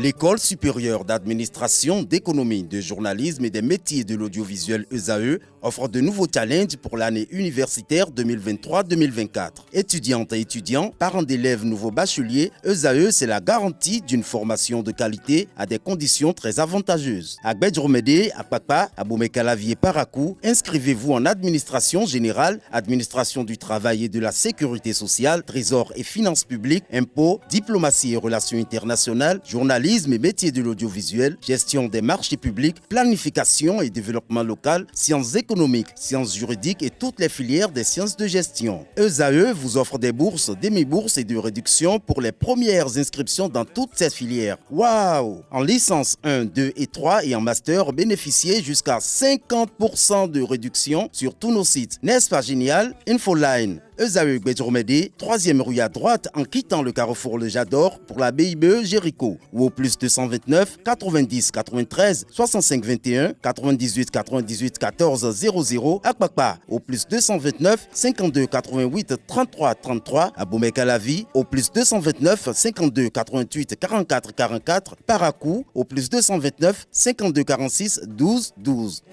L'École supérieure d'administration, d'économie, de journalisme et des métiers de l'audiovisuel ESAE offre de nouveaux challenges pour l'année universitaire 2023-2024. Étudiantes et étudiants, parents d'élèves nouveaux bacheliers, ESAE, c'est la garantie d'une formation de qualité à des conditions très avantageuses. À Gbedjromede, à Papa, à Boumekalavi et Parakou, inscrivez-vous en administration générale, administration du travail et de la sécurité sociale, trésor et finances publiques, impôts, diplomatie et relations internationales, journalisme et métiers de l'audiovisuel, gestion des marchés publics, planification et développement local, sciences économiques, sciences juridiques et toutes les filières des sciences de gestion. ESAE vous offre des bourses, demi-bourses et de réductions pour les premières inscriptions dans toutes ces filières. Waouh! En licence 1, 2 et 3 et en master, bénéficiez jusqu'à 50% de réduction sur tous nos sites. N'est-ce pas génial? Infoline. ESAE Gbedjromede, 3e rue à droite en quittant le carrefour Le Jador pour la BIBE Jéricho ou au plus 229 90 93 65 21 98 98 14 00 à Kpakpa au plus 229 52 88 33 33 à Boumekalavi au plus 229 52 88 44 44 Parakou au plus 229 52 46 12 12.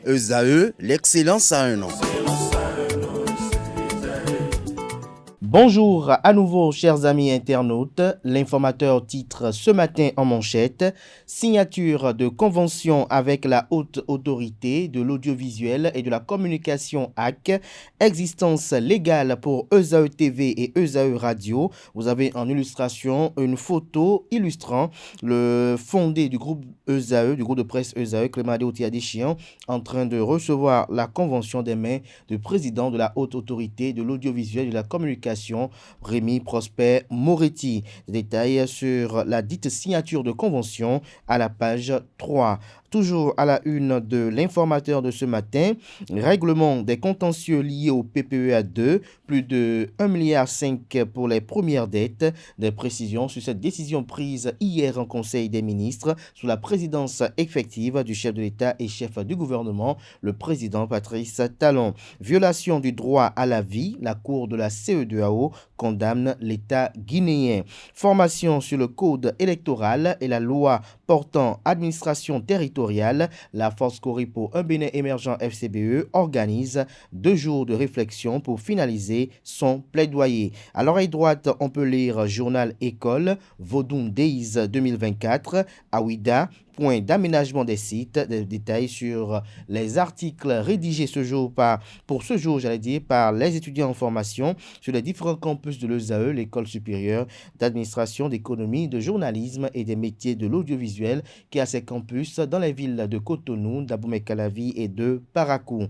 ESAE, l'excellence à un an. Bonjour à nouveau, chers amis internautes. L'informateur titre ce matin en manchette: signature de convention avec la Haute Autorité de l'Audiovisuel et de la Communication HAC, existence légale pour ESAE TV et ESAE Radio. Vous avez en illustration une photo illustrant le fondé du groupe ESAE, du groupe de presse ESAE, Clément Otiadéchian, en train de recevoir la convention des mains du président de la Haute Autorité de l'Audiovisuel et de la Communication, Rémi Prosper Moretti. Détails sur la dite signature de convention à la page 3. Toujours à la une de l'informateur de ce matin, règlement des contentieux liés au PPEA 2, plus de 1,5 milliard pour les premières dettes. Des précisions sur cette décision prise hier en Conseil des ministres sous la présidence effective du chef de l'État et chef du gouvernement, le président Patrice Talon. Violation du droit à la vie, la Cour de la CEDEAO condamne l'État guinéen. Formation sur le code électoral et la loi portant administration territoriale, la Force Coripo Un Bénin Émergent FCBE organise 2 jours de réflexion pour finaliser son plaidoyer. À l'oreille droite, on peut lire Journal École, Vodun Days 2024, Aouida, point d'aménagement des sites, des détails sur les articles rédigés pour ce jour, par les étudiants en formation sur les différents campus de l'ESAE, l'École supérieure d'administration, d'économie, de journalisme et des métiers de l'audiovisuel, qui a ses campus dans les villes de Cotonou, d'Abomey-Calavi et de Parakou.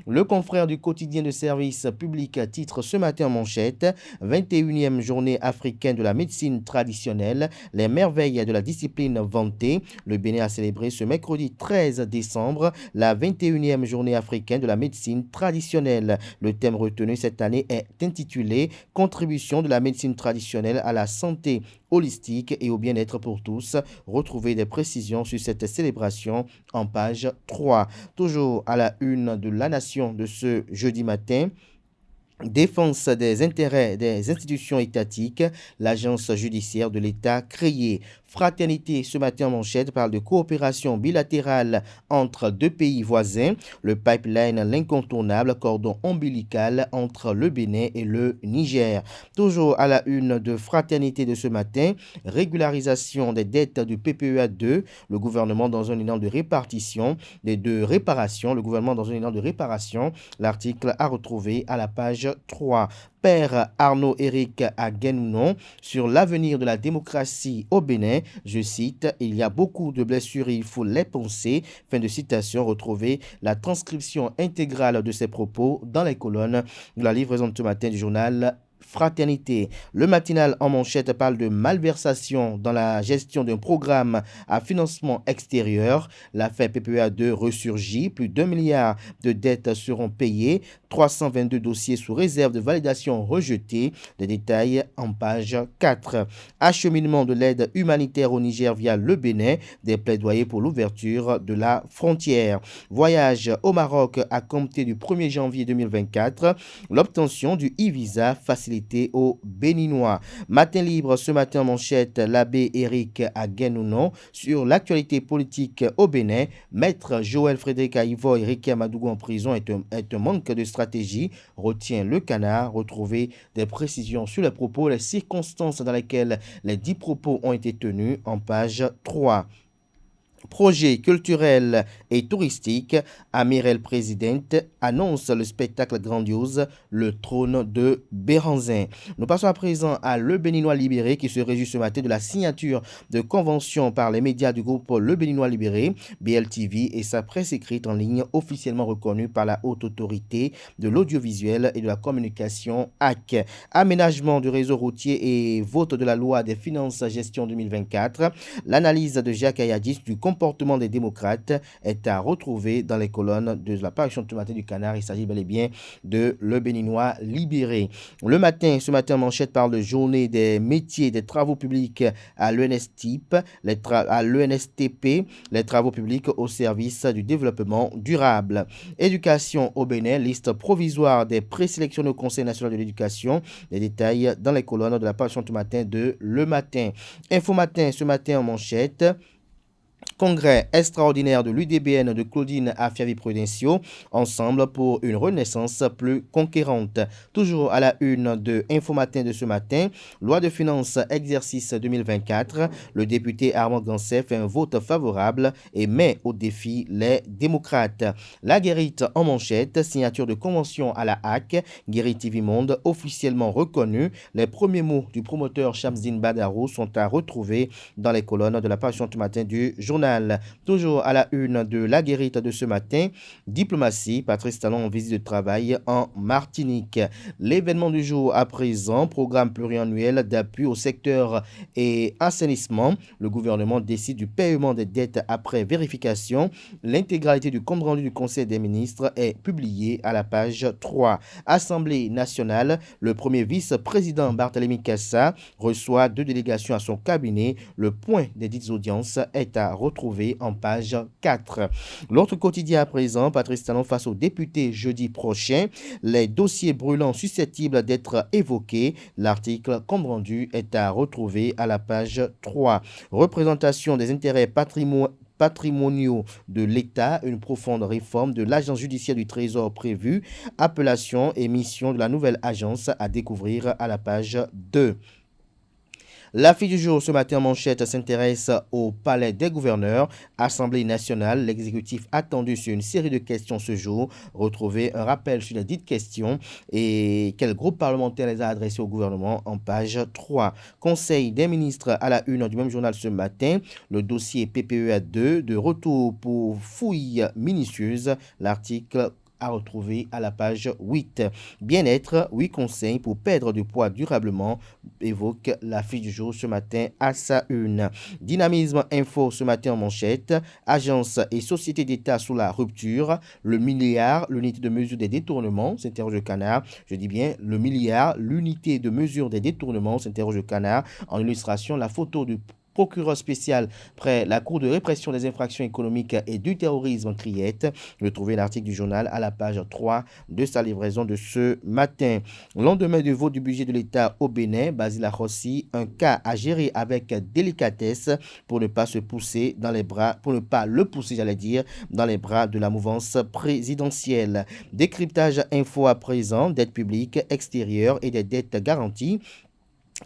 Le confrère du quotidien de service public titre ce matin en manchette: 21e journée africaine de la médecine traditionnelle, les merveilles de la discipline vantée. Le Bénin a célébré ce mercredi 13 décembre la 21e journée africaine de la médecine traditionnelle. Le thème retenu cette année est intitulé « Contribution de la médecine traditionnelle à la santé holistique et au bien-être pour tous ». Retrouvez des précisions sur cette célébration en page 3. Toujours à la une de La Nation de ce jeudi matin: défense des intérêts des institutions étatiques, l'agence judiciaire de l'État créée. Fraternité, ce matin en manchette, parle de coopération bilatérale entre 2 pays voisins. Le pipeline, l'incontournable cordon ombilical entre le Bénin et le Niger. Toujours à la une de Fraternité de ce matin, régularisation des dettes du PPEA 2. Le gouvernement dans un élan de répartition, le gouvernement dans un élan de réparation. L'article à retrouver à la page 3. Père Arnaud Éric Aguenounon sur l'avenir de la démocratie au Bénin. Je cite: il y a beaucoup de blessures et il faut les penser. Fin de citation. Retrouvez la transcription intégrale de ces propos dans les colonnes de la livraison de ce matin du journal Fraternité. Le matinal en manchette parle de malversation dans la gestion d'un programme à financement extérieur. L'affaire PPEA 2 ressurgit. Plus d'1 milliard de dettes seront payées. 322 dossiers sous réserve de validation rejetés. Des détails en page 4. Acheminement de l'aide humanitaire au Niger via le Bénin. Des plaidoyers pour l'ouverture de la frontière. Voyage au Maroc à compter du 1er janvier 2024. L'obtention du e-visa facilite faciliter aux Béninois. Matin libre ce matin en manchette, l'abbé Éric Aguenounon sur l'actualité politique au Bénin. Maître Joël Frédéric Aïvo et Ricky Amadougou en prison est un manque de stratégie, retient le Canard. Retrouver des précisions sur les propos, les circonstances dans lesquelles les 10 propos ont été tenus en page 3. Projet culturel et touristique, Amirel Présidente annonce le spectacle grandiose Le Trône de Béranzin. Nous passons à présent à Le Béninois Libéré qui se réjouit ce matin de la signature de convention par les médias du groupe Le Béninois Libéré, BLTV, et sa presse écrite en ligne officiellement reconnue par la Haute Autorité de l'Audiovisuel et de la Communication AC. Aménagement du réseau routier et vote de la loi des finances gestion 2024. L'analyse de Jacques Ayadis du comportement des démocrates est à retrouver dans les colonnes de la parution de ce matin du Canard. Il s'agit bel et bien de Le Béninois Libéré. Le matin, ce matin, manchette parle de journée des métiers des travaux publics à l'ENSTIP, à l'ENSTP, les travaux publics au service du développement durable. Éducation au Bénin, liste provisoire des présélectionnés au Conseil national de l'éducation. Les détails dans les colonnes de la parution de ce matin de Le Matin. Info Matin, ce matin en manchette. Congrès extraordinaire de l'UDBN de Claudine Afiavi-Prudencio, ensemble pour une renaissance plus conquérante. Toujours à la une de Info Matin de ce matin, loi de finances exercice 2024, le député Armand Gansef fait un vote favorable et met au défi les démocrates. La Guérite en manchette, signature de convention à la HAC, Guérite TV Monde officiellement reconnue. Les premiers mots du promoteur Shamsdine Badarou sont à retrouver dans les colonnes de la parution ce matin du journal. Toujours à la une de La Guérite de ce matin, diplomatie, Patrice Talon en visite de travail en Martinique. L'événement du jour à présent, programme pluriannuel d'appui au secteur et assainissement. Le gouvernement décide du paiement des dettes après vérification. L'intégralité du compte rendu du Conseil des ministres est publiée à la page 3. Assemblée nationale, le premier vice-président Barthélémy Cassa reçoit 2 délégations à son cabinet. Le point des dites audiences est à retrouver en page 4. L'autre quotidien à présent, Patrice Talon face aux députés jeudi prochain. Les dossiers brûlants susceptibles d'être évoqués. L'article compte rendu est à retrouver à la page 3. Représentation des intérêts patrimoniaux de l'État, une profonde réforme de l'agence judiciaire du Trésor prévue. Appellation et mission de la nouvelle agence à découvrir à la page 2. La fille du jour ce matin en manchette s'intéresse au palais des gouverneurs, Assemblée nationale, l'exécutif attendu sur une série de questions ce jour. Retrouvez un rappel sur les dites questions et quel groupe parlementaire les a adressées au gouvernement en page 3. Conseil des ministres à la une du même journal ce matin, le dossier PPEA 2 de retour pour fouilles minutieuses, l'article à retrouver à la page 8. Bien-être, 8 conseils pour perdre du poids durablement, évoque la fille du jour ce matin à sa une. Dynamisme info ce matin en manchette, agence et société d'État sous la rupture, le milliard, l'unité de mesure des détournements, s'interroge le Canard. Je dis bien le milliard, l'unité de mesure des détournements, s'interroge le Canard. En illustration, la photo du procureur spécial près la Cour de répression des infractions économiques et du terrorisme Criette. Retrouvez l'article du journal à la page 3 de sa livraison de ce matin. Lendemain du vote du budget de l'État au Bénin, Basile Rossi, un cas à gérer avec délicatesse pour ne pas se pousser dans les bras, pour ne pas le pousser, dans les bras de la mouvance présidentielle. Décryptage info à présent, dette publique extérieure et des dettes garanties.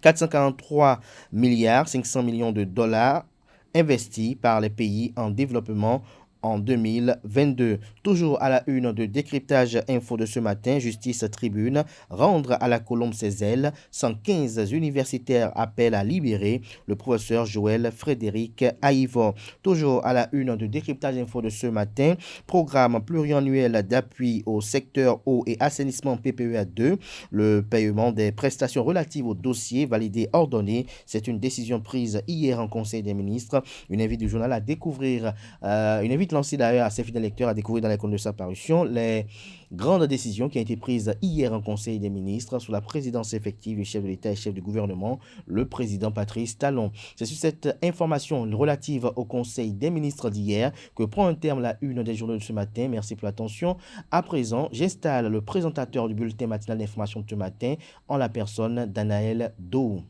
443 milliards 500 millions de dollars investis par les pays en développement en 2022. Toujours à la une de décryptage info de ce matin, Justice Tribune, rendre à la Colombe ses ailes, 115 universitaires appellent à libérer le professeur Joël Frédéric Aïvo. Toujours à la une de décryptage info de ce matin, programme pluriannuel d'appui au secteur eau et assainissement PPEA 2, le paiement des prestations relatives au dossier validé ordonné. C'est une décision prise hier en Conseil des ministres. Une invite du journal à découvrir, une invite invite aussi d'ailleurs à ses fidèles lecteurs à découvrir dans les comptes de sa parution les grandes décisions qui ont été prises hier en Conseil des ministres sous la présidence effective du chef de l'État et chef du gouvernement, le président Patrice Talon. C'est sur cette information relative au Conseil des ministres d'hier que prend un terme la une des journaux de ce matin. Merci pour l'attention. À présent, j'installe le présentateur du bulletin matinal d'information de ce matin en la personne d'Anaël Dou.